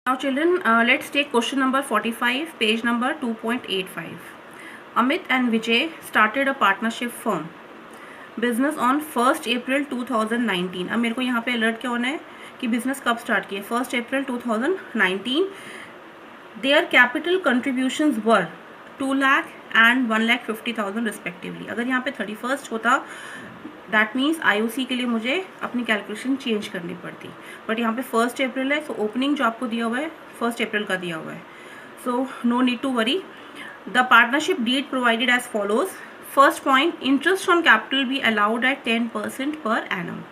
Now children, let's take question number 45, page number 2.85. Amit and Vijay started a partnership firm. Business on 1st April 2019. अब मेरे को यहाँ पे alert क्या होना है कि बिजनेस कब स्टार्ट किया, 1st April 2019. Their capital contributions were 2 lakh and 1,50,000 respectively. अगर यहाँ पे 31st होता दैट मीन्स IOC के लिए मुझे अपनी कैलकुलेशन चेंज करनी पड़ती, बट यहाँ पे 1st April है, सो ओपनिंग जो आपको दिया हुआ है 1st April का दिया हुआ है, so no need to worry. The partnership deed provided as follows. First point, interest on capital be allowed at 10% per annum.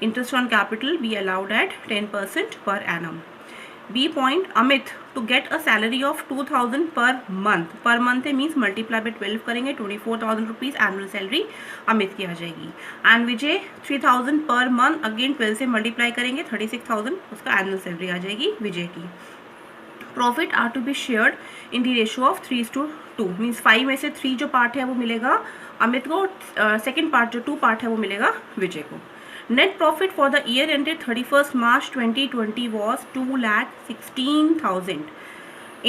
Interest on capital be allowed at 10% per annum. B point, Amit to get a salary of 2,000 per month. Per month means multiply by 12 करेंगे, 24,000 rupees annual salary Amit की आ जाएगी. And Vijay 3,000 per month, again 12 से multiply करेंगे, 36,000 उसका annual salary आ जाएगी विजय की. Profit are to be shared in the ratio of 3:2. Means 5 में से 3 जो पार्ट है वो मिलेगा अमित को, सेकेंड पार्ट जो 2 पार्ट है वो मिलेगा विजय को. Net profit for the year ended 31st March 2020 was 2,16,000.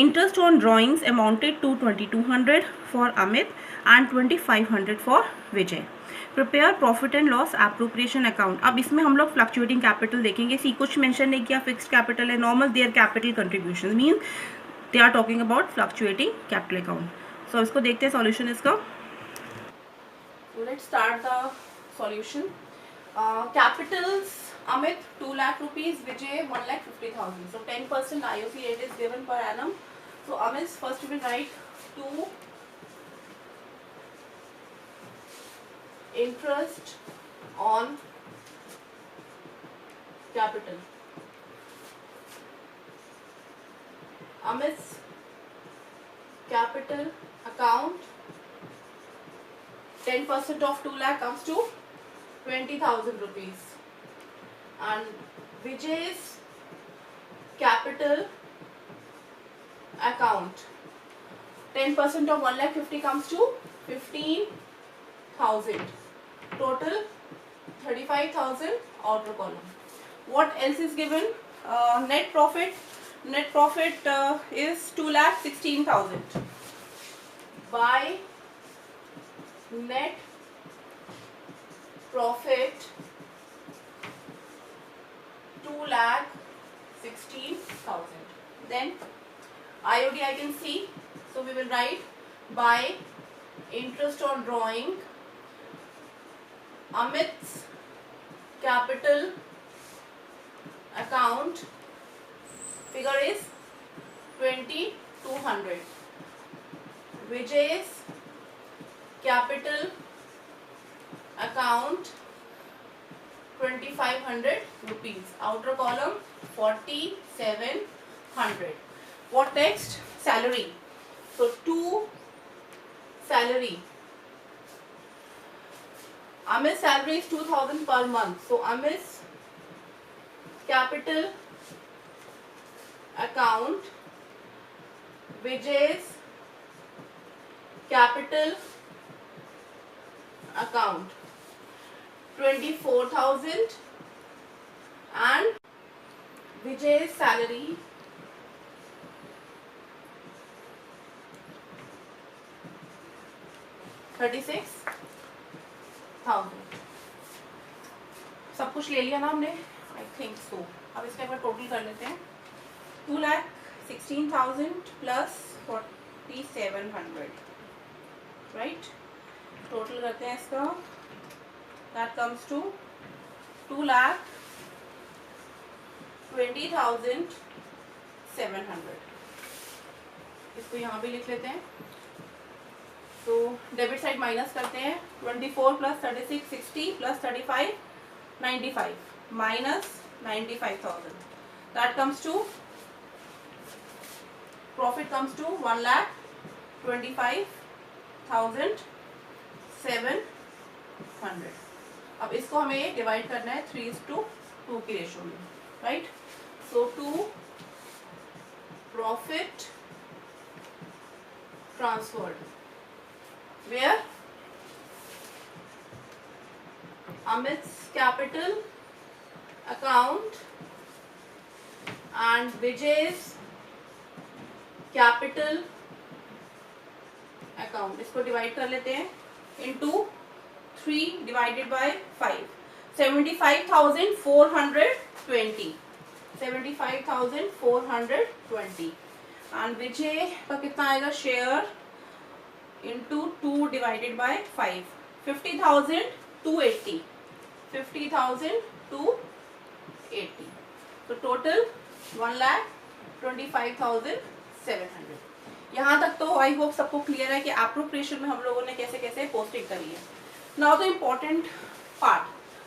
Interest on drawings amounted to 2,200 for Amit and 2,500 for Vijay. Prepare profit and loss appropriation account. अब इसमें हम लोग fluctuating capital देखेंगे. सी कुछ मेंशन नहीं किया, फिक्स्ड कैपिटल है, normal there capital contribution mean they are talking about fluctuating capital account. So इसको देखते हैं सॉल्यूशन इसका. Let's start the solution. Capitals, Amit 2 lakh rupees, Vijay 1,50,000. So 10% IOC rate is given per annum. So Amit first will write 2 interest on capital. Amit's capital account, 10% of 2 lakh comes to 20,000 rupees, and Vijay's capital account, 10% of 1,50,000 comes to 15,000. Total 35,000 outer column. What else is given? Net profit. Net profit is 2,16,000. By net profit 2,16,000. Then IOD I can see, so we will write by interest on drawing, Amit's capital account figure is 2,200. Vijay's capital account 2,500 rupees. Outer column 4,700. What next? Salary. So 2 salary. Amit's salary is 2,000 per month. So Amit's capital account, Vijay's capital account 24,000, and Vijay's salary 36,000. सब कुछ ले लिया ना हमने, I think so. अब इसका एक बार total कर लेते हैं. 2,16,000 प्लस 4,700, राइट. टोटल करते हैं इसका. That comes to 2,20,700. इसको यहाँ भी लिख लेते हैं. तो डेबिट साइड माइनस करते हैं. 24 plus 36 60 plus 35 95 minus 95,000. That comes to profit comes to 1,25,700. अब इसको हमें डिवाइड करना है 3:2 की रेशो में, right. So to profit transferred where Amit's capital account and Vijay's capital account. इसको डिवाइड कर लेते हैं into 3 divided by 5. 75,420. 75,420 and Vijay का कितना आएगा share into 2 divided by 5. 50,280. 50,280. So total 1,25,700. यहाँ तक तो आई होप सबको क्लियर है कि एप्रोप्रिएशन में हम लोगों ने कैसे कैसे पोस्टिंग करी है. नाउ द इम्पोर्टेंट पार्ट,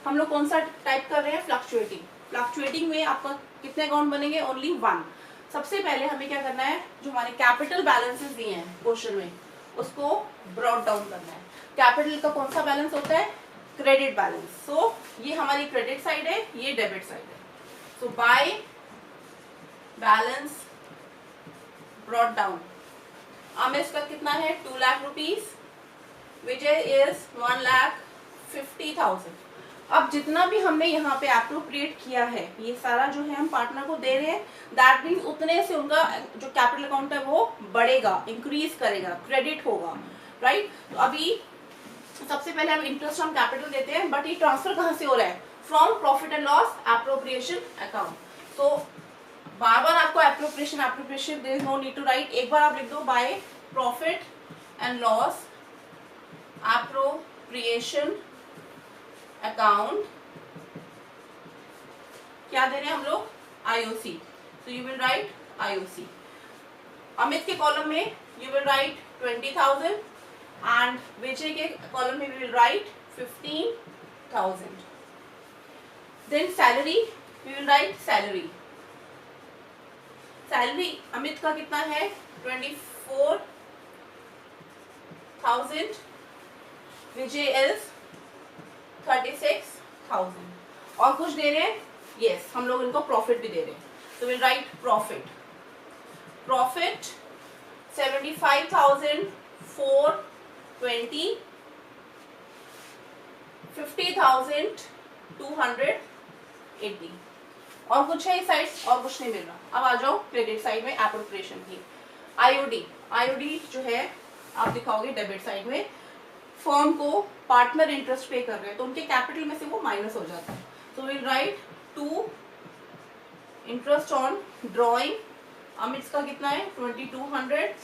हम लोग कौन सा टाइप कर रहे हैं? फ्लक्चुएटिंग. फ्लक्चुएटिंग में आपका कितने अकाउंट बनेंगे? ओनली 1. सबसे पहले हमें क्या करना है, जो हमारे कैपिटल बैलेंसेस दिए हैं क्वेश्चन में उसको ब्रॉट डाउन करना है. कैपिटल का कौन सा बैलेंस होता है? Credit balance. सो ये हमारी क्रेडिट साइड है, ये डेबिट साइड है. So by balance brought down, Amit का कितना है? 2 लाख रुपीज. Vijay is 1,50,000. अब जितना भी हमने यहाँ पे एप्रोप्रिएट किया है ये सारा जो है हम पार्टनर को दे रहे हैं. दैट मीन्स उतने से उनका जो कैपिटल अकाउंट है वो बढ़ेगा, इंक्रीज करेगा, क्रेडिट होगा. राइट. तो अभी सबसे पहले हम इंटरेस्ट ऑन कैपिटल देते हैं, बट ये ट्रांसफर कहाँ से हो रहा है? From profit and loss appropriation account. तो बार बार आपको appropriation there is no need to write. एक बार आप लिख दो by profit and loss appropriation account. क्या दे रहे हैं हम लोग? IOC. So you will write IOC. Amit के कॉलम में you will write 20,000 and Vijay के कॉलम में we will write 15,000. Then salary, we will write salary. Salary Amit का कितना है? 24,000. विजय इज 36,000. और कुछ दे रहे हैं? यस, हम लोग इनको प्रॉफिट भी दे रहे हैं. तो विल राइट प्रॉफिट. प्रॉफिट 75,420. 50,280. और कुछ है इस साइड? और कुछ नहीं मिल रहा. अब आ जाओ क्रेडिट साइड में एप्रोप्रिएशन की. आईओडी. आईओडी जो है आप दिखाओगे डेबिट साइड में. फर्म को पार्टनर इंटरेस्ट पे कर रहे हैं तो उनके कैपिटल में से वो माइनस हो जाता है. तो will write 2 interest on drawing. Amit का कितना है? 2,200.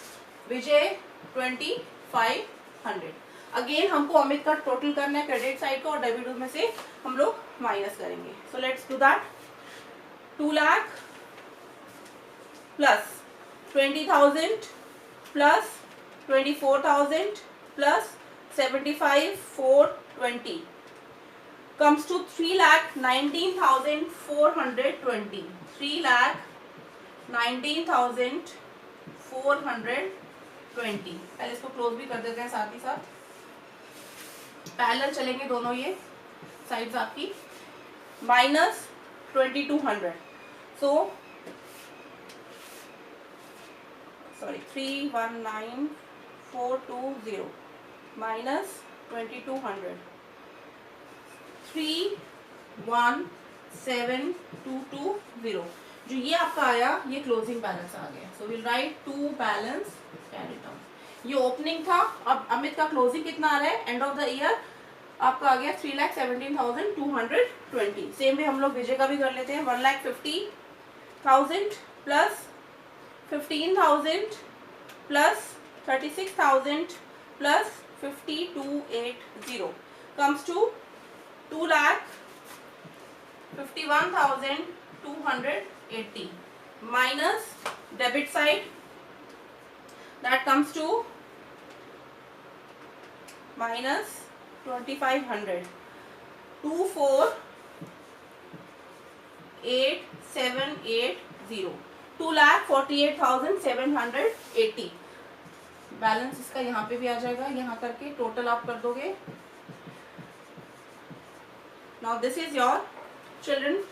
विजय 2,500. अगेन हमको अमित का टोटल करना है क्रेडिट साइड का और डेबिट में से हम लोग माइनस करेंगे. So let's do that. 2 lakh plus 20,000 plus 24,000 plus 75,420 comes to 3,19,420. 3,19,420. पहले इसको क्लोज भी कर देते हैं साथ ही साथ. पैरेलल चलेंगे दोनों ये साइड्स आपकी. माइनस 2,200. So sorry 319,420 minus 2,200. 317,220. जो ये आपका आया ये क्लोजिंग बैलेंस आ गया. So will write to balance carried down. ये ओपनिंग था. अब अमित का क्लोजिंग कितना आ रहा है? एंड ऑफ द ईयर आपका आ गया 3,17,220. सेम वे हम लोग विजय का भी कर लेते हैं. 1,50,000 plus 15,000 plus 36,000 plus 52,880 comes to 2,51,280 minus debit side that comes to minus 2,500. 24,880. 2,48,780. Balance इसका यहाँ पे भी आ जाएगा. यहाँ करके टोटल आप कर दोगे. Now this is your children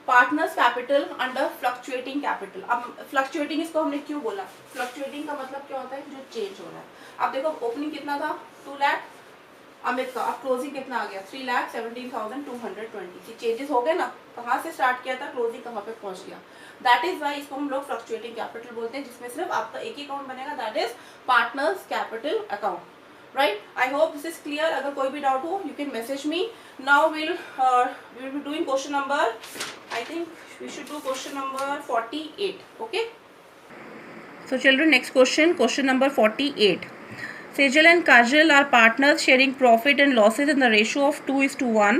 partners capital under fluctuating capital. अब फ्लक्चुएटिंग इसको हमने क्यों बोला? फ्लक्चुएटिंग का मतलब क्या होता है? जो चेंज हो रहा है. अब देखो ओपनिंग कितना था? 2 लाख. अमित का अब क्लोजिंग कितना आ गया? 3,17,220. चेंजेस हो गए ना. कहाँ से स्टार्ट किया था, क्लोजिंग कहाँ पे पहुंच गया. दैट इज वाई इसको हम लोग फ्लक्चुएटिंग कैपिटल बोलते हैं, जिसमें सिर्फ आपका एक ही अकाउंट बनेगा, that is partners capital account. Right, I hope this is clear. अगर कोई भी डाउट हो you can message me. Now will be doing question number, I think we should do question number 48. Okay, so children, next question number 48. Sejal and Kajal are partners sharing profit and losses in the ratio of 2:1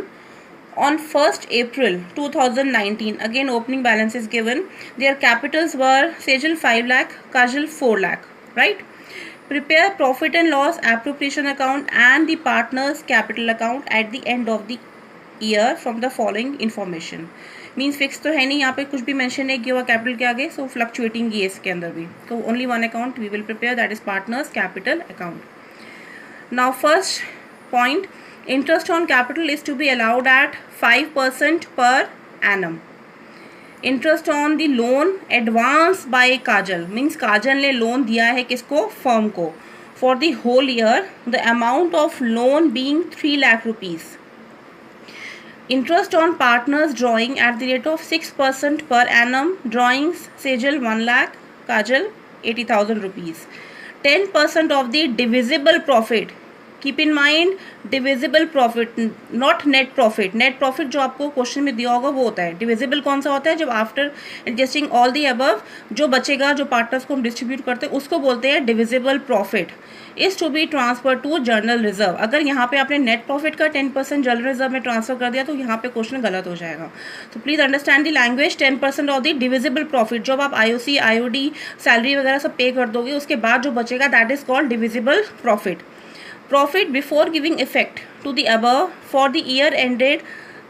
on 1st April 2019. Again, opening balance is given. Their capitals were Sejal 5 lakh, Kajal 4 lakh. Right? Prepare profit and loss appropriation account and the partners capital account at the end of the year from the following information. Means fix तो है नहीं, यहाँ पे कुछ भी mention नहीं किया हुआ कैपिटल के आगे, सो फ्लक्चुएटिंग ही है इसके अंदर भी. तो only one account we will prepare, that is partners capital account. Now first point, interest on capital is to be allowed at 5% per annum. Interest on the loan advance by Kajal, means Kajal ने loan दिया है किसको, firm को, for the whole year, the amount of loan being 3 lakh rupees. Interest on partners drawing at the rate of 6% per annum. Drawings Sejal 1 lakh, Kajal 80,000 rupees. 10% of the divisible profit. Keep in mind divisible profit, not net profit. Net profit जो आपको question में दिया होगा वो होता है. Divisible कौन सा होता है, जब after adjusting all the above जो बचेगा, जो पार्टनर्स को हम डिस्ट्रीब्यूट करते हैं उसको बोलते हैं divisible profit. Is to be transfer to general reserve. अगर यहाँ पे आपने नेट प्रॉफिट का 10% जनरल रिजर्व में ट्रांसफर कर दिया तो यहाँ पे क्वेश्चन गलत हो जाएगा. तो please understand the language. 10% of the divisible profit, जब आप IOC, IOD, सैलरी वगैरह सब पे कर दोगे उसके बाद जो बचेगा that is called divisible profit. Profit before giving effect to the above for the year ended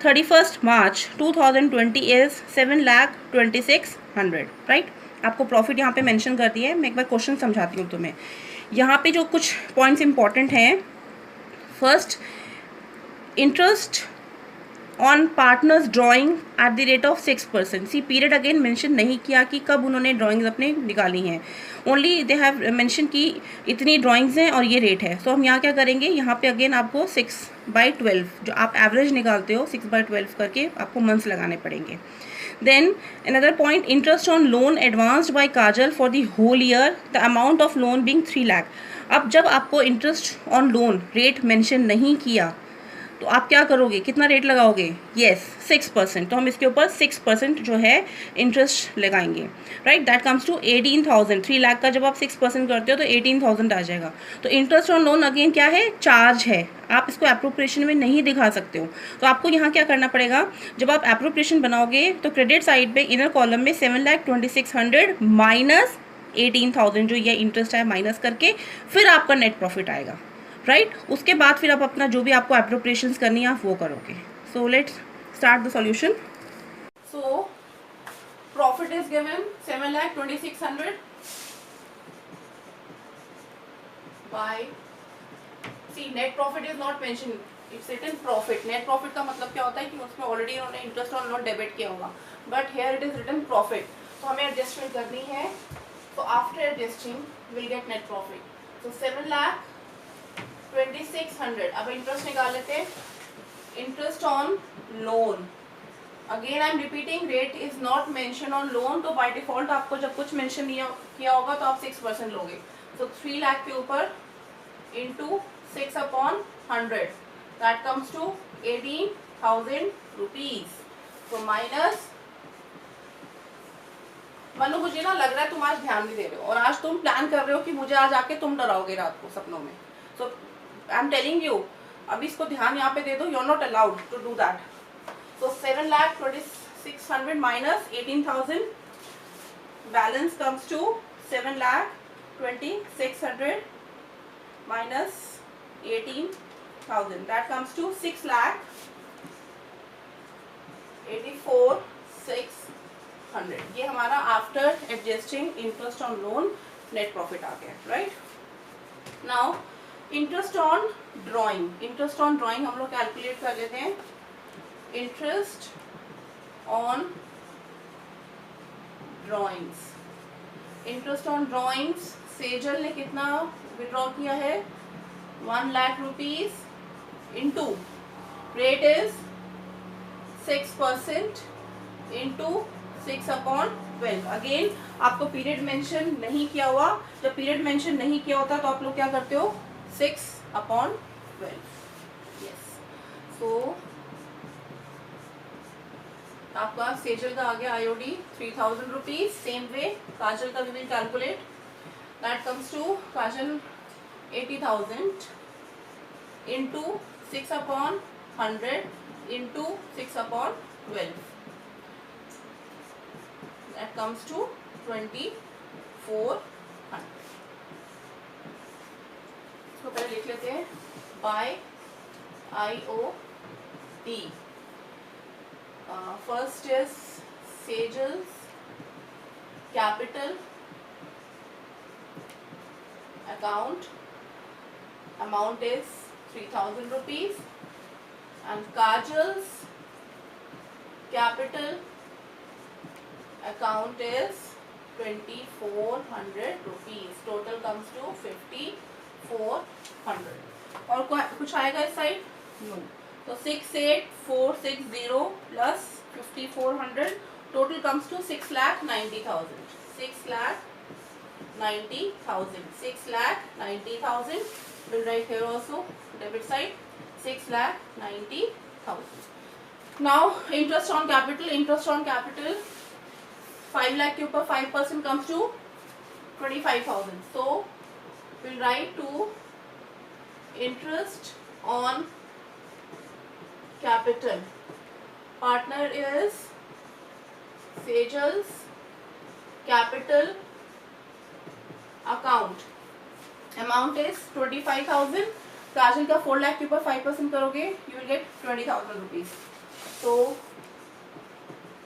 31st March 2020 is 7,26,100. Right, आपको प्रॉफिट यहाँ पे मेंशन कर दिया है. मैं एक बार क्वेश्चन समझाती हूँ तुम्हें. यहाँ पे जो कुछ पॉइंट्स इंपॉर्टेंट हैं, first, interest on partners drawing at the rate of 6%. See period again mention नहीं किया कि कब उन्होंने ड्राइंग्स अपने निकाली हैं, ओनली दे हैव मेंशन कि इतनी ड्राइंग्स हैं और ये रेट है. सो हम यहाँ क्या करेंगे, यहाँ पे अगेन आपको 6/12 जो आप एवरेज निकालते हो 6/12 करके आपको मंथ्स लगाने पड़ेंगे. Then another point, interest on loan advanced by Kajal for the whole year, the amount of loan being 3 lakh. अब जब आपको interest on loan rate mention नहीं किया तो आप क्या करोगे, कितना रेट लगाओगे, येस 6%. तो हम इसके ऊपर 6% जो है इंटरेस्ट लगाएंगे. Right, that comes to 18,000. 3 lakh का जब आप 6% करते हो तो 18,000 आ जाएगा. तो इंटरेस्ट ऑन लोन अगेन क्या है, चार्ज है. आप इसको एप्रोप्रिएशन में नहीं दिखा सकते हो. तो आपको यहाँ क्या करना पड़ेगा, जब आप एप्रोप्रिएशन बनाओगे तो क्रेडिट साइड पे इनर कॉलम में 7,26,100 माइनस 18,000 जो ये इंटरेस्ट है माइनस करके फिर आपका नेट प्रॉफिट आएगा. राइट, उसके बाद फिर आप अपना जो भी आपको एप्रोप्रिएशंस करनी है आप वो करोगे. So let's start the solution. So profit is given 7,26,100 by, see net profit is not mention, it's written profit. Net profit का मतलब क्या होता है कि उसमें ऑलरेडी उन्होंने इंटरेस्ट ऑन लोन डेबिट किया होगा, but here it is written profit. तो हमें एडजस्टमेंट करनी है. तो after adjusting will get net profit. तो 7,26,100. अब इंटरेस्ट निकाल लेते हैं. Interest on loan, again I am repeating, rate is not mention on loan. तो बाय डिफॉल्ट आपको जब कुछ मेंशन किया होगा तो आप 6% लोगे. तो 3 लाख के ऊपर into 6/100 that comes to 18,000 rupees. तो माइनस, मनु मुझे ना लग रहा है तुम आज ध्यान नहीं दे रहे हो और आज तुम प्लान कर रहे हो कि मुझे आज आके तुम डराओगे रात को सपनों में. So I am telling you, अभी इसको ध्यान यहाँ पे दे दो. You are not allowed to do that. So 7,26,100 minus 18,000, balance comes to 7,26,100 minus 18,000. That comes to 6,84,600. ये हमारा after adjusting interest on loan net profit आ गया. Right, now interest on drawing. Interest on drawing हम लोग calculate कर लेते हैं. Interest on drawings, interest on drawings Sejal ने कितना विड्रॉ किया है, 1 lakh rupees into rate is 6% into 6/12. 12। Again आपको पीरियड मेंशन नहीं किया हुआ, जब पीरियड मेंशन नहीं किया होता तो आप लोग क्या करते हो, 6/12। यस, सो आपका सेजल का आ गया IOD 3000 rupees. Same way Kajal का भी will calculate, that comes to Kajal 80,000 into 6/100 into 6/12, that comes to 2400। इसको पहले लिख लेते हैं, by IOD। First is Sejal's capital account, amount is 3000 rupees, and Kajal's capital account is 2400 rupees. Total comes to 5400। और कुछ आएगा इस साइड? नो। तो 68460 plus 5400, total comes to 6,90,000। 6,90,000। 6,90,000 will write here also debit side 6,90,000। Now interest on capital, 5 lakh के ऊपर 5% comes to 25,000। So we'll write to interest on capital, partner is Sejal's capital account, amount is 25,000। काजल का 4 लाख के ऊपर 5% करोगे, you will get 20,000 rupees। So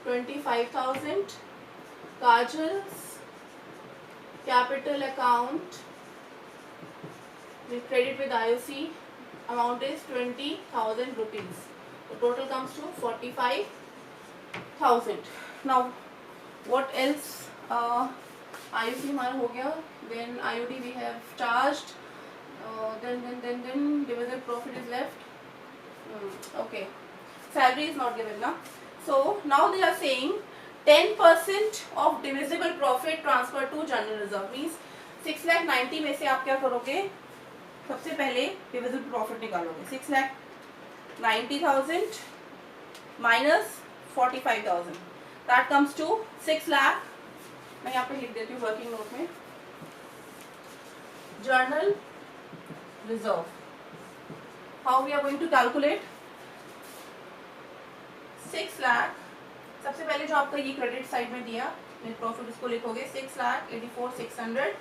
25,000 Kajal's capital account will credit with IOC, amount is 20,000 rupees। So total comes to 45,000। Now what else? IOC हमारा हो गया, then IOD we have charged, then divisible profit is left। Okay, salary is not given now। So now they are saying 10% of divisible profit transfer to general reserve, means 6,90,000 में से आप क्या करोगे, सबसे पहले divisible profit निकालोगे। 6,90,000 minus 45,000, that comes to 6 lakh। मैं यहाँ पे लिख देती हूँ वर्किंग नोट में, general reserve. How we are going to calculate? 6 lakh, सबसे पहले जो आपका ये क्रेडिट साइड में दिया नेट प्रॉफिट, इसको लिखोगे 6,84,600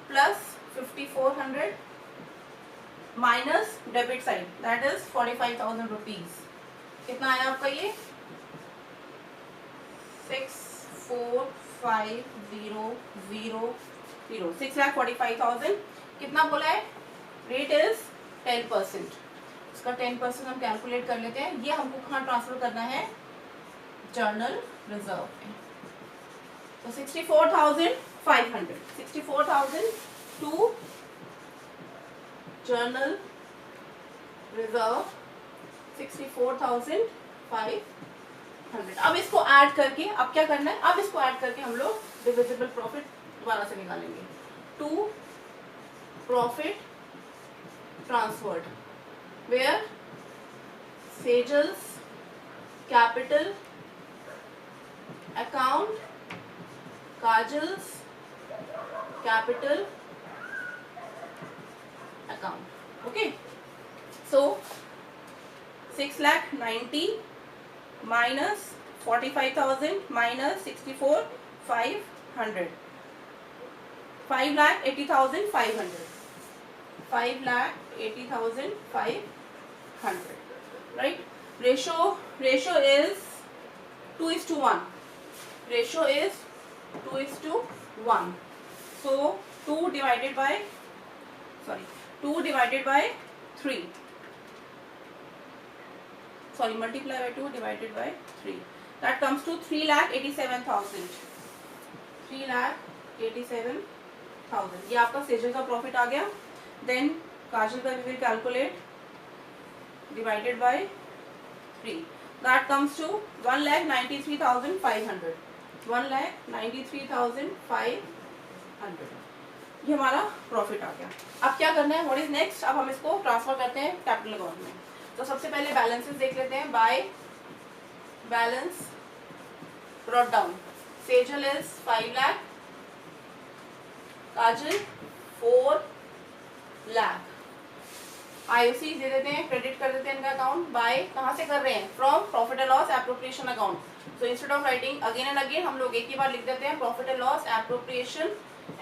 plus 5,400 minus debit side, that is 45,000 rupees. कितना आया आपका ये? 6,45,000, 6,45,000। कितना बोला है? Rate is 10%। इसका 10% हम कैलकुलेट कर लेते हैं। ये हमको कहाँ ट्रांसफर करना है? जर्नल रिजर्व में। तो 64,500, 64,000 टू जर्नल रिजर्व, 64,500। अब इसको ऐड करके, अब क्या करना है, अब इसको ऐड करके हम लोग डिविजिबल प्रॉफिट दोबारा से निकालेंगे। To profit transferred, where Sejal's capital account, Kajal's capital account. Okay, so 6,90,000 minus 45,000 minus 64,500, 5,80,500, 5,80,500, right? Ratio is 2:1. Ratio is 2:1. So 2 divided by 3. Sorry, multiply by 2 divided by 3. That comes to 3,87,000. 3,87,000। ये आपका सेजल का profit आ गया। Then Kajal का we will calculate, divided by 3, that comes to 1,93,500। 1,93,500, ये हमारा profit आ गया। अब क्या करना है, व्हाट इज नेक्स्ट, अब हम इसको ट्रांसफर करते हैं कैपिटल अकाउंट में। तो सबसे पहले बैलेंसेस देख लेते हैं। By balance brought down, Sejal is 5 lakh, Kajal 4 lakh. IOC दे देते हैं, क्रेडिट कर देते हैं इनका अकाउंट। बाय कहाँ से कर रहे हैं, from profit and loss appropriation account. So instead of writing again and again हम लोग एक ही बार लिख देते हैं profit and loss appropriation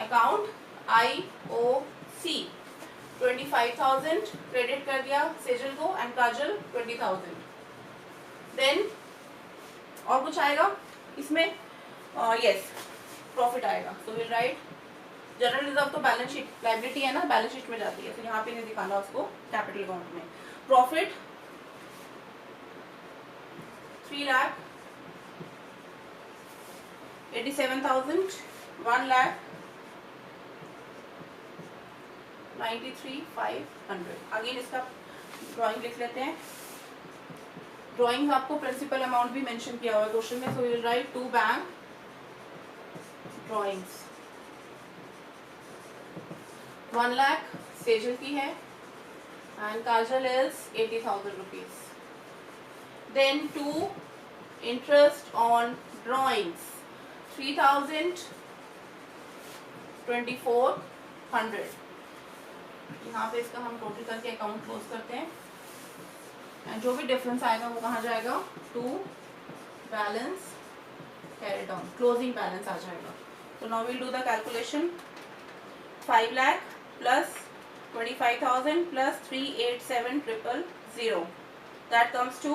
account IOC। 25,000 credit कर दिया सेजल को एंड काजल 20,000। देन और कुछ आएगा इसमें, यस प्रॉफिट आएगा। सो विल राइट जनरल रिजर्व तो बैलेंस शीट लाइबिलिटी है ना, बैलेंस शीट में जाती है, तो यहाँ पे नहीं दिखाना उसको कैपिटल अकाउंट में। प्रॉफिट 3,87,000, 1,93,500। अगेन इसका ड्राइंग लिख लेते हैं। ड्राइंग आपको प्रिंसिपल अमाउंट भी मेंशन किया हुआ है क्वेश्चन में। So will write 2 bank drawings. 1 lakh Sejal की है and Kajal is 80,000 rupees. Then 2 interest on drawings 3,2400। यहाँ पे इसका हम टोटल करके अकाउंट क्लोज करते हैं एंड जो भी डिफरेंस आएगा वो कहाँ जाएगा, to balance carried on, closing balance आ जाएगा। तो now will do the calculation. 5 lakh plus 25,000 plus 387,000, that comes to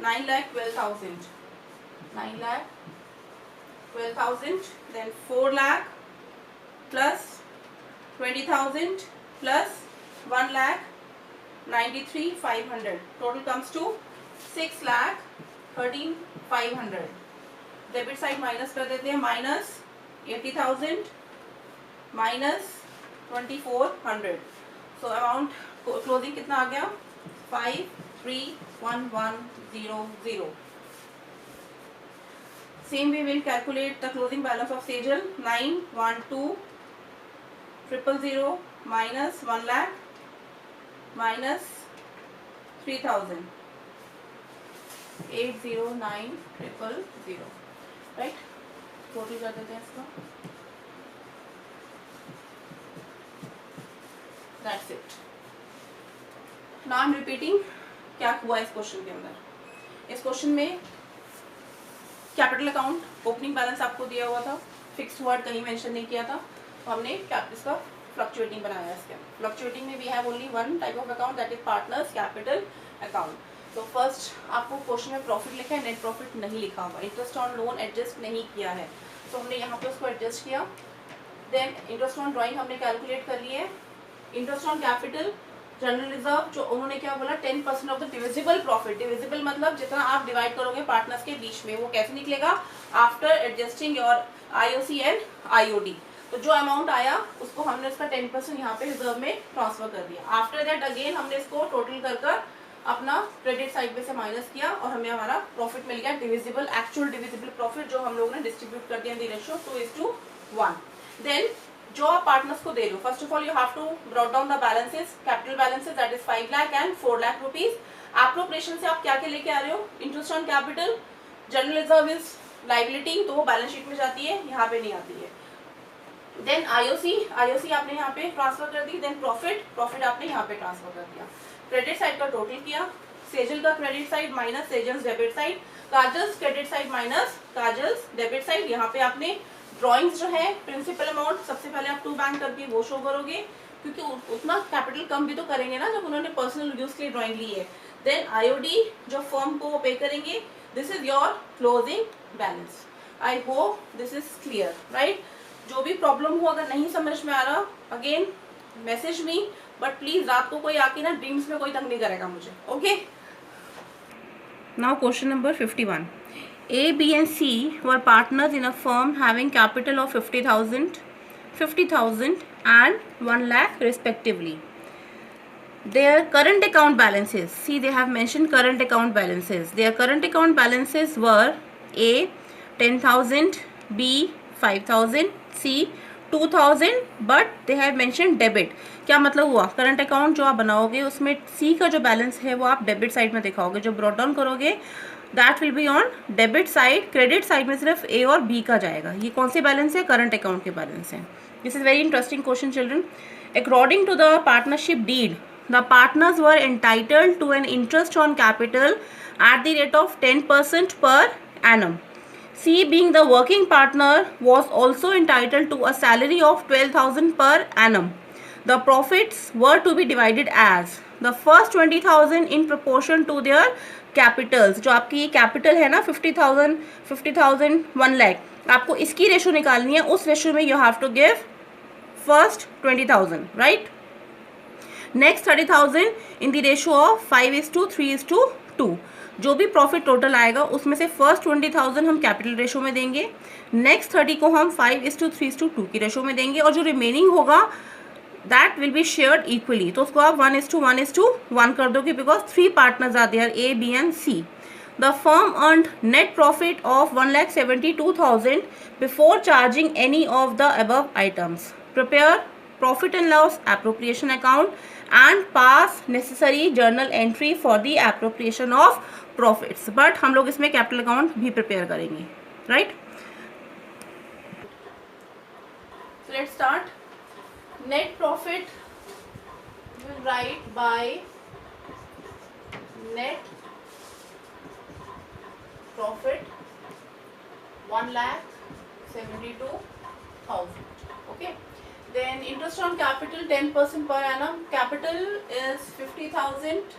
9,12,000, 9,12,000. Then 4 lakh plus 20,000 plus 1,93,500, total comes to 6,13,500. Debit side minus कर देते हैं, minus 80,000 minus 2,400। So amount closing कितना आ गया, 5,311,000। Same way will calculate the closing balance of Sejal. 9,12,000 minus 1 lakh minus 3,000, 8,09,000, right. Total कर देते हैं इसका। That's it. Now I'm repeating क्या हुआ इस क्वेश्चन के अंदर। इस क्वेश्चन में कैपिटल अकाउंट ओपनिंग बैलेंस आपको दिया हुआ था, फिक्स्ड वर्ड कहीं मेंशन नहीं किया था, तो हमने इसका फ्लक्चुएटिंग बनाया। इसके फ्लक्चुएटिंग में we have only one type of account, that is partners capital account. तो फर्स्ट आपको क्वेश्चन में प्रॉफिट लिखा है, नेट प्रॉफिट नहीं लिखा हुआ, इंटरेस्ट ऑन लोन एडजस्ट नहीं किया है, तो हमने यहाँ पे उसको एडजस्ट किया। देन इंटरेस्ट ऑन ड्राइंग हमने कैलकुलेट कर लिए। Interest on capital general reserve जो उन्होंने क्या बोला, 10% of the divisible profit. Divisible मतलब जितना आप डिवाइड करोगे पार्टनर्स के बीच में, वो कैसे निकलेगा, after adjusting your IOC and IOD। तो जो अमाउंट आया उसको हमने उसका 10% यहाँ पे रिजर्व में ट्रांसफर कर दिया। आफ्टर दैट अगेन हमने इसको टोटल कर अपना क्रेडिट साइड पे से माइनस किया और हमें हमारा प्रॉफिट मिल गया डिविजिबल, एक्चुअल डिविजिबल प्रॉफिट, जो हम लोगों ने डिस्ट्रीब्यूट कर दिया इन द रेशियो 2:1। देन जो आप पार्टनर्स को दे रहे हो, first of all you have to brought down the balances, capital balances that is 5 lakh and 4 lakh rupees. Appropriation से आप क्या क्या लेके आ रहे हो, interest on capital, general reserve is liability, तो वो बैलेंस शीट में जाती है, यहाँ पे नहीं आती है। देन IOC आपने यहाँ पे ट्रांसफर कर दी। देन प्रॉफिट आपने यहाँ पे ट्रांसफर कर दिया। क्रेडिट साइड का टोटल किया, सेजल का credit side minus Sejal's debit side, kajals credit side minus kajals debit side. यहाँ पे आपने ड्राइंग्स जो है प्रिंसिपल अमाउंट सबसे पहले आप 2 बैंक करके वो शो करोगे, क्योंकि उतना कैपिटल कम भी तो करेंगे ना जब उन्होंने पर्सनल यूज के लिए ड्राइंग ली है। देन IOD जो फर्म को वो पे करेंगे। This is your closing balance. I hope this is clear, right. जो भी प्रॉब्लम हो, अगर नहीं समझ में आ रहा, again message me, but please रात को कोई आके ना ड्रीम्स में कोई तंग नहीं करेगा मुझे, okay. Now question number 51। A, B and C were partners in a firm having capital of 50,000, 50,000 and 1 lakh respectively. Their current account balances, see they have mentioned current account balances. Their current account balances were A 10,000, B 5000, C 2000, but they have mention debit. क्या मतलब हुआ, current account जो आप बनाओगे उसमें C का जो balance है वो आप डेबिट साइड में दिखाओगे, जो ब्रॉट डाउन करोगे that will be on debit side, credit side में सिर्फ A और B का जाएगा। ये कौन से बैलेंस है, करंट अकाउंट के बैलेंस है। This is very interesting question children. According to the partnership deed, the partners were entitled to an interest on capital at the rate of 10% per annum. C, being the working partner, was also entitled to a salary of 12,000 per annum. The profits were to be divided as the first 20,000 in proportion to their capitals. जो आपकी ये capital है ना 50,000, 1 lakh, आपको इसकी ratio निकालनी है। उस रेशो में you have to give first 20,000, right? Next 30,000 in the ratio of 5:3:2। जो भी प्रॉफिट टोटल आएगा उसमें से फर्स्ट 20,000 हम कैपिटल रेशो में देंगे, नेक्स्ट 30 को हम 5:3:2 की रेशो में देंगे, और जो रिमेनिंग होगा that will be shared equally. तो उसको आप 1:1:1 कर दोगे, because 3 partners are there, A, B and C. The firm earned net profit of 1,72,000 before charging any of the above items. Prepare profit and loss appropriation account and pass necessary journal entry for the appropriation of profits. But हम लोग इसमें capital account भी prepare करेंगे, right? So let's start. Net profit we'll write by net profit 1,72,000. Okay. Then interest on capital 10% per annum. Capital is 50,000,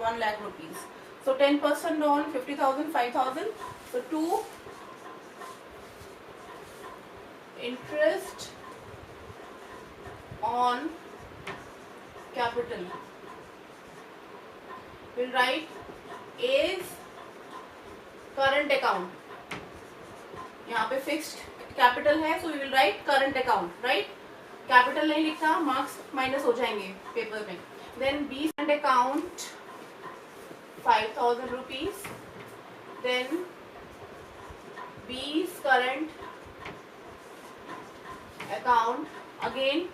1 lakh rupees. So 10% on 50,000, 5,000. So 2 interest on capital. We'll write A's current account. यहाँ पे fixed capital है, so we will write current account, right? Capital नहीं लिखा, marks minus हो जाएंगे paper में। Then B current account 5,000 rupees, then B's current account again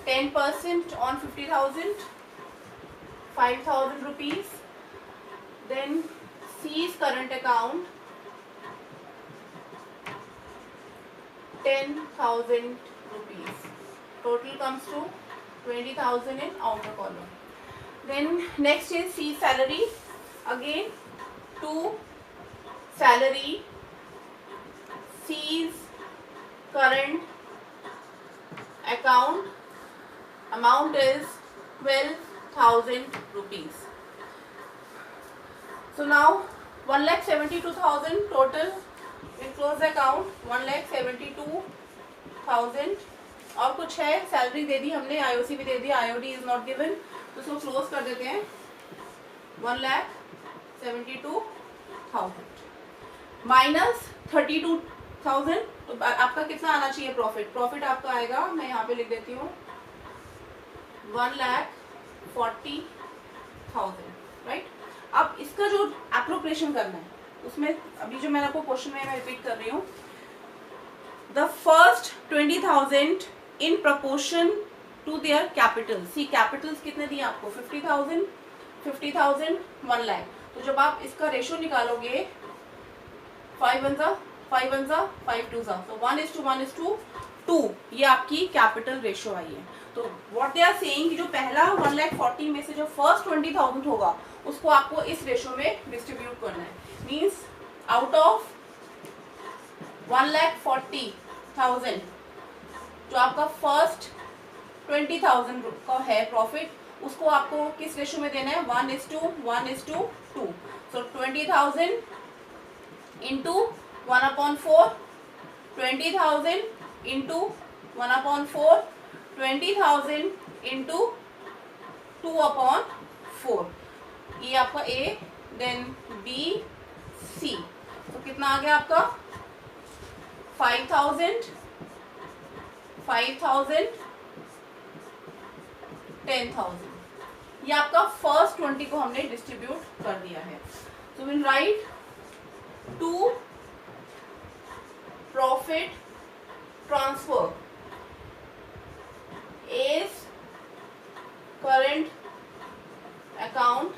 10% on 50,000, 5,000 rupees. Then C's current account 10,000 rupees. Total comes to 20,000 in outer column. Then next is C salary. Again 2 salary. C's current account amount is 12,000 rupees. So now 1,72,000 total in close account 1,72,000. और कुछ है, salary दे दी हमने, IOC भी दे दी, IOD is not given, तो उसको close कर देते हैं 1,72,000 माइनस 32,000. तो आपका कितना आना चाहिए प्रॉफिट? प्रॉफिट आपका आएगा, मैं यहाँ पे लिख देती हूँ 1,40,000, राइट? अब इसका जो एप्रोप्रिएशन करना है उसमें अभी जो मैंने आपको क्वेश्चन में मैं रिपीट कर रही हूँ, the first 20,000 in proportion to their capital. See capitals कितने दिए आपको? 50,000, 50,000, 1 लाख. तो जब आप इसका रेशो निकालोगे 5 1 5 2 तो 1:1:2 ये आपकी कैपिटल रेशो आई है. तो व्हाट दे आर सेइंग कि जो पहला 1,40,000 में से जो फर्स्ट 20,000 होगा उसको आपको इस रेशो में डिस्ट्रीब्यूट करना है. मीन्स आउट ऑफ 1,40,000 जो आपका फर्स्ट 20,000 का है प्रॉफिट, उसको आपको किस रेशो में देना है? 1:1:2. सो 20,000 इंटू 1/4, 20,000 इंटू 1/4, 20,000 इंटू 2/4. ये आपका ए, देन बी, सी. तो कितना आ गया आपका? 5,000, 5,000, 10,000. ये आपका फर्स्ट 20 को हमने डिस्ट्रीब्यूट कर दिया है. सो will write 2 profit transfer is current account,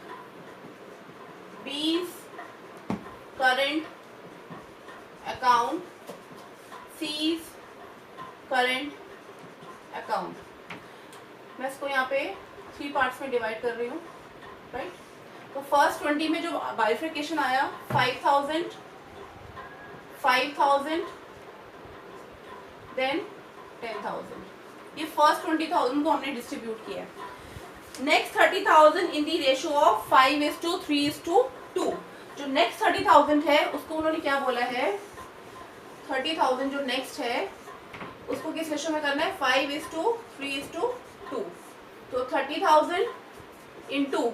B's current account, C's current account. मैं इसको यहाँ पे 3 पार्ट्स में डिवाइड कर रही हूँ, राइट. तो फर्स्ट 20 में जो बाइफिकेशन आया 5,000 देन 10,000, ये फर्स्ट 20,000 को हमने डिस्ट्रीब्यूट किया. Next 30,000 in the ratio of 5:3:2. जो नेक्स्ट 30,000 है उसको उन्होंने क्या बोला है, 30,000 जो नेक्स्ट है उसको किस रेशियो में करना है, 5:3:2. तो 30,000 इंटू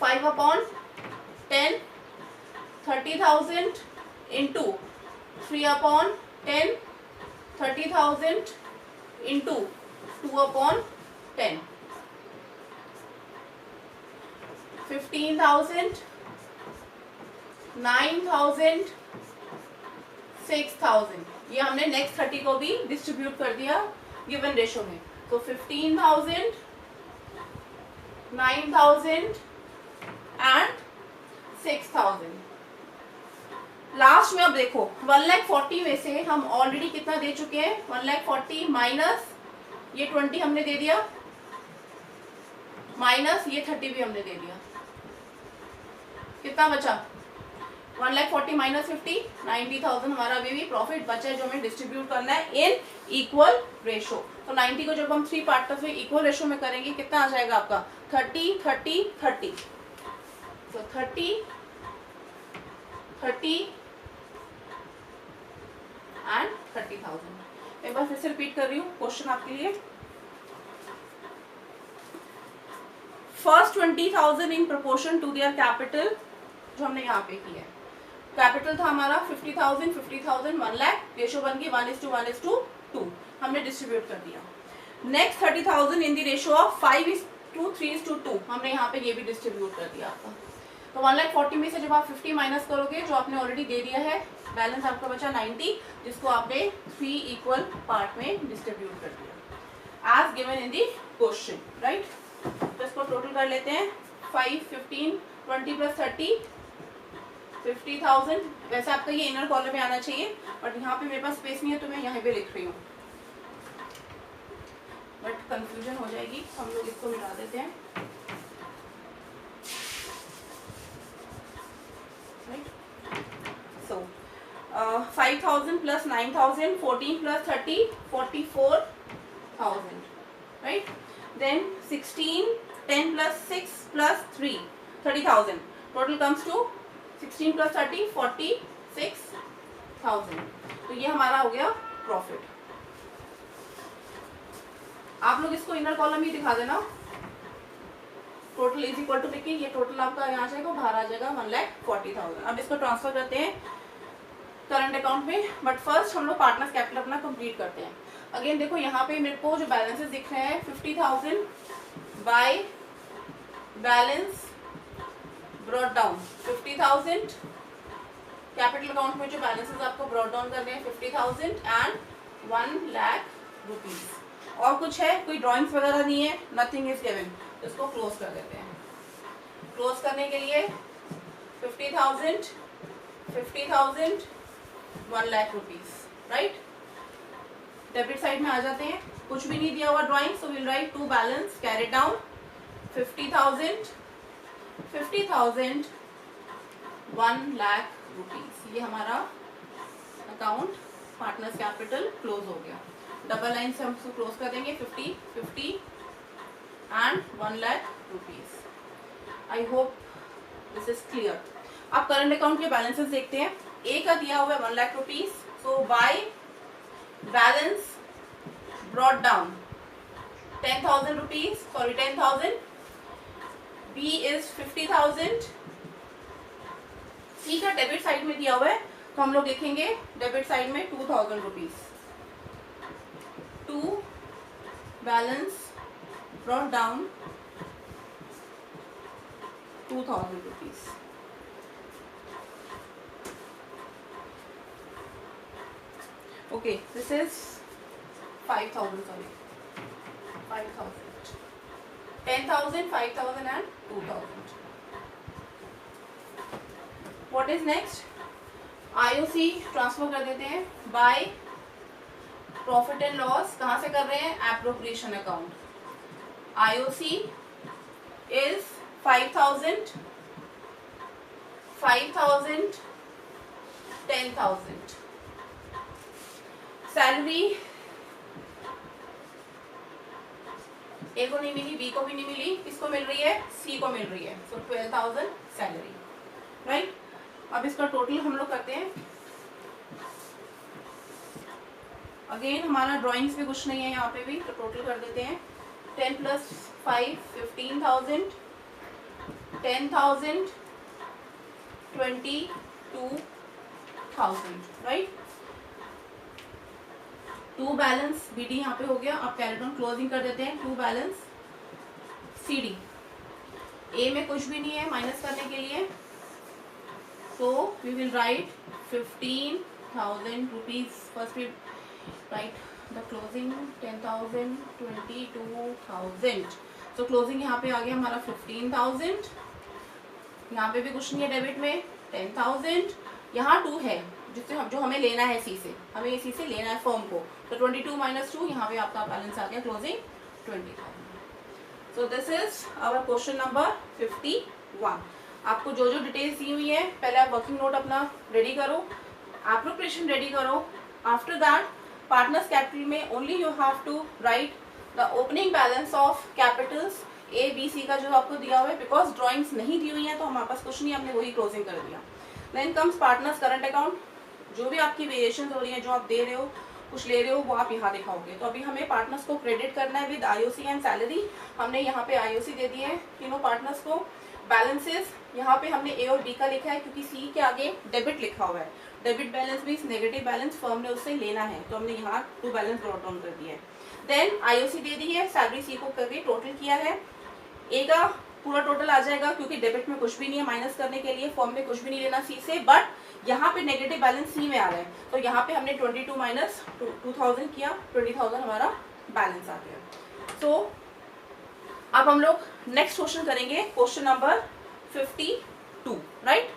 5/10, 30,000 इंटू 3/10, 30,000 इंटू 2/10, 15,000, 9,000, 6,000. ये हमने नेक्स्ट 30 को भी डिस्ट्रीब्यूट कर दिया गिवन रेशो में. तो 15,000, 9,000 एंड 6,000. लास्ट में अब देखो 1,40,000 में से हम ऑलरेडी कितना दे चुके हैं, 1,40,000 माइनस ये 20 हमने दे दिया, माइनस ये 30 भी हमने दे दिया. कितना बचा, 1,40,000 माइनस 50, 90,000 हमारा अभी भी प्रॉफिट बचा है जो हमें डिस्ट्रीब्यूट करना है इन इक्वल रेशो. तो 90 को जब हम 3 पार्ट्स में इक्वल रेशो में करेंगे कितना आ जाएगा आपका, 30, 30, 30. तो 30, 30 एंड 30,000. एक बार फिर से रिपीट कर रही हूँ क्वेश्चन आपके लिए. First 20,000 in proportion to their capital जो हमने यहाँ पे किया है. कैपिटल था हमारा 50,000, 50,000, 1 लाख. रेशो बन गई 1:1:2. हमने डिस्ट्रीब्यूट कर दिया. Next 30,000 in the ratio of 5:3:2. हमने यहाँ पे ये भी डिस्ट्रीब्यूट कर दिया आपका. तो 1,40,000 में से जब आप 50 माइनस करोगे जो आपने ऑलरेडी दे दिया है, बैलेंस आपका बचा 90, जिसको आपने 3 इक्वल पार्ट में डिस्ट्रीब्यूट कर दिया as given in the question, right. तो इसको टोटल कर लेते हैं. 5, 15, 20 प्लस 30, 50,000. वैसे आपका ये इनर कॉलम में आना चाहिए बट यहाँ पे मेरे पास स्पेस नहीं है तो मैं यहाँ पे लिख रही हूँ, बट कंफ्यूजन हो जाएगी. हम लोग इसको मिटा देते हैं, right. So 5,000 plus 9,000, 14 plus 30, 44,000, right. Then 16, 10 plus 6 plus 3, 30,000. Total comes to 16 plus 30, 46,000. तो ये हमारा हो गया प्रॉफिट. आप लोग इसको इनर कॉलम ही दिखा देना. टोटल इज इक्वल टू देखिए ये टोटल आपका यहाँ जाएगा, बाहर आ जाएगा 1,40,000. अब इसको ट्रांसफर करते हैं करंट अकाउंट में, बट फर्स्ट हम लोग पार्टनर्स कैपिटल अपना कंप्लीट करते हैं. अगेन देखो यहाँ पे मेरे को जो बैलेंसेस दिख रहे हैं 50,000 bye balance brought down 50,000. Capital account में जो बैलेंसेस आपको ब्रॉट डाउन करने हैं 50,000 एंड 1 लाख रुपीज. और कुछ है, कोई ड्राइंग्स वगैरह नहीं है, नथिंग इज गिवन. इसको क्लोज कर देते हैं. क्लोज करने के लिए 50,000, 50,000, 1 lakh rupees, right. Debit side में आ जाते हैं. कुछ भी नहीं दिया हुआ drawing, so will write to balance carry down 50,000, 50,000, 1 lakh rupees. ये हमारा अकाउंट पार्टनर्स कैपिटल क्लोज हो गया. डबल लाइन से हम इसको क्लोज कर देंगे 50, 50 and 1 lakh rupees. I hope this is clear. आप करंट अकाउंट के बैलेंसेस देखते हैं. ए का दिया हुआ है 1 lakh rupees, so by balance brought down 10,000 rupees, sorry 10,000. B is 50,000. C का डेबिट साइड में दिया हुआ है तो हम लोग देखेंगे डेबिट साइड में 2,000 rupees. To balance brought down 2,000 rupees. Okay, this is 5,000, sorry 5,000, 10,000, 5,000 and 2,000. What is next? IOC transfer कर देते हैं बाय प्रॉफिट एंड लॉस. कहाँ से कर रहे हैं? Appropriation account. IOC is 5,000, 5,000, 10,000. Salary A को नहीं मिली, बी को भी नहीं मिली, किसको मिल रही है? सी को मिल रही है. सो 12,000 सैलरी, राइट. अब इसका टोटल हम लोग करते हैं. अगेन हमारा ड्राइंग्स में कुछ नहीं है यहाँ पे भी, तो टोटल कर देते हैं. 10 + 5 15,000, 10,000, 22,000, राइट. 2 बैलेंस बी डी यहाँ पे हो गया. अब कैरेट ऑन क्लोजिंग कर देते हैं. 2 बैलेंस सी डी. ए में कुछ भी नहीं है माइनस करने के लिए, so we will write 15,000 rupees. First we write the closing 10,000, 22,000. so closing यहाँ पे आ गया हमारा 15,000. यहाँ पे भी कुछ नहीं है डेबिट में. 10,000. यहाँ 2 है जिससे जो हमें लेना है सी से, हमें इसी से लेना है फर्म को. तो 22 - 2 यहाँ पे आपका बैलेंस आ गया closing 20,000. So this is our question number 51. आपको जो जो डिटेल्स दी हुई है, पहले आप वर्किंग नोट अपना रेडी करो, एप्रोप्रिएशन रेडी करो. आफ्टर दैट पार्टनर्स कैपिटल में only you have to write the opening balance of capitals A B C का जो आपको दिया हुआ है. बिकॉज ड्राइंग्स नहीं दी हुई है तो हमारे पास कुछ नहीं, हमने वही क्लोजिंग कर दिया. Then comes partners current account. जो भी आपकी वेरिएशन हो रही है, जो आप दे रहे हो, कुछ ले रहे हो, वो आप यहाँ दिखाओगे. तो अभी हमें पार्टनर्स को क्रेडिट करना है विद आईओसी एंड सैलरी. हमने यहाँ पे आईओसी दे दिए हैं तीनों पार्टनर्स को. बैलेंसेस यहाँ पे हमने ए और बी का लिखा है क्योंकि सी के आगे डेबिट लिखा हुआ है. डेबिट बैलेंस भी नेगेटिव बैलेंस फर्म ने उससे लेना है, तो हमने यहाँ 2 बैलेंस ब्रॉट डाउन कर दिया है. देन आईओसी दे दी है, सैलरी सी को करके टोटल किया है. ए का पूरा टोटल आ जाएगा क्योंकि डेबिट में कुछ भी नहीं है माइनस करने के लिए, फर्म में कुछ भी नहीं लेना सी से. बट यहाँ पे नेगेटिव बैलेंस सी में आ रहा है, तो यहाँ पे हमने 22 - 2,000 किया. 20,000 हमारा बैलेंस आ गया. सो अब हम लोग नेक्स्ट क्वेश्चन करेंगे, क्वेश्चन नंबर 52, राइट.